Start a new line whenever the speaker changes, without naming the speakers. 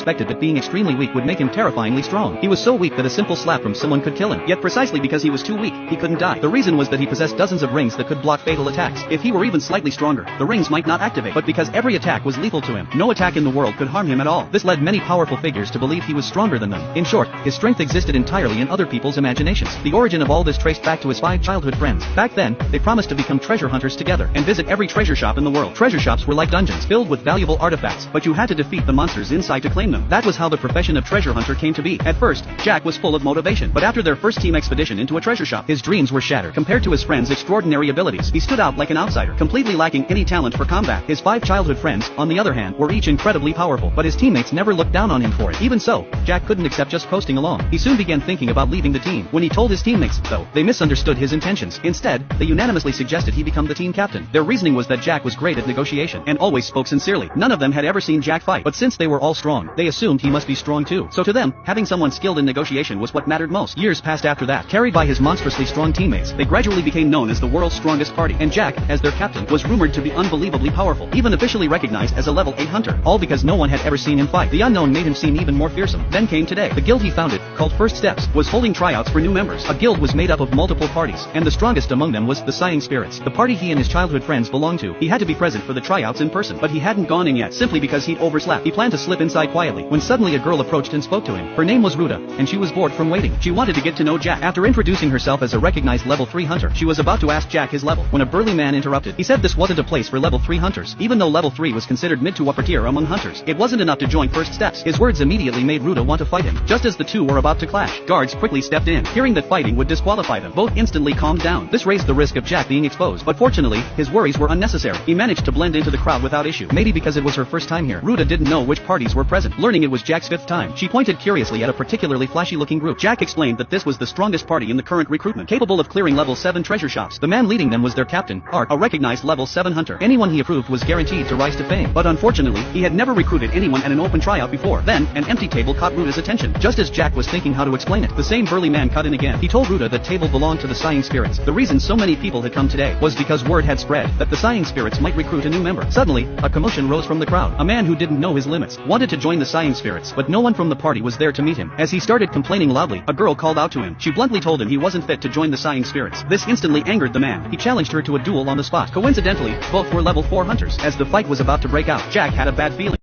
suspected that being extremely weak would make him terrifyingly strong. He was so weak that a simple slap from someone could kill him. Yet precisely because he was too weak, he couldn't die. The reason was that he possessed dozens of rings that could block fatal attacks. If he were even slightly stronger, the rings might not activate. But because every attack was lethal to him, no attack in the world could harm him at all. This led many powerful figures to believe he was stronger than them. In short, his strength existed entirely in other people's imaginations. The origin of all this traced back to his 5 childhood friends. Back then, they promised to become treasure hunters together and visit every treasure shop in the world. Treasure shops were like dungeons, filled with valuable artifacts, but you had to defeat the monsters inside to claim them. That was how the profession of treasure hunter came to be. At first, Jack was full of motivation, but after their first team expedition into a treasure shop, his dreams were shattered. Compared to his friends' extraordinary abilities, he stood out like an outsider, completely lacking any talent for combat. His 5 childhood friends, on the other hand, were each incredibly powerful, but his teammates never looked down on him for it. Even so, Jack couldn't accept just coasting along. He soon began thinking about leaving the team. When he told his teammates, though, they misunderstood his intentions. Instead, they unanimously suggested he become the team captain. Their reasoning was that Jack was great at negotiation and always spoke sincerely. None of them had ever seen Jack fight, but since they were all strong, they assumed he must be strong too. So to them, having someone skilled in negotiation was what mattered most. Years passed after that. Carried by his monstrously strong teammates, they gradually became known as the world's strongest party, and Jack, as their captain, was rumored to be unbelievably powerful, even officially recognized as a level 8 hunter, all because no one had ever seen him fight. The unknown made him seem even more fearsome. Then came today. The guild he founded, called First Steps, was holding tryouts for new members. A guild was made up of multiple parties, and the strongest among them was the Sighing Spirits, the party he and his childhood friends belonged to. He had to be present for the tryouts in person, but he hadn't gone in yet, simply because he'd overslept. He planned to slip inside quietly, when suddenly a girl approached and spoke to him. Her name was Ruta, and she was bored from waiting. She wanted to get to know Jack. After introducing herself as a recognized level 3 hunter, she was about to ask Jack his level, when a burly man interrupted. He said this wasn't a place for level 3 hunters, even though level 3 was considered mid to upper tier among hunters. It wasn't enough to join First Steps. His words immediately made Ruta want to fight him. Just as the two were about to clash, guards quickly stepped in. Hearing that fighting would disqualify them, both instantly calmed down. This raised the risk of Jack being exposed, but fortunately, his worries were unnecessary. He managed to blend into the crowd without issue. Maybe because it was her first time here, Ruta didn't know which parties were present. Learning it was Jack's 5th time, she pointed curiously at a particularly flashy-looking group. Jack explained that this was the strongest party in the current recruitment, capable of clearing level 7 treasure shops. The man leading them was their captain, Art, a recognized level 7 hunter. Anyone he approved was guaranteed to rise to fame, but unfortunately, he had never recruited anyone at an open tryout before. Then, an empty table caught Ruta's attention. Just as Jack was thinking how to explain it, the same burly man cut in again. He told Ruta that table belonged to the Sighing Spirits. The reason so many people had come today was because word had spread that the Sighing Spirits might recruit a new member. Suddenly, a commotion rose from the crowd. A man who didn't know his limits wanted to join the Sighing Spirits, but no one from the party was there to meet him. As he started complaining loudly, a girl called out to him. She bluntly told him he wasn't fit to join the Sighing Spirits. This instantly angered the man. He challenged her to a duel on the spot. Coincidentally, both were level 4 hunters. As the fight was about to break out, Jack had a bad feeling.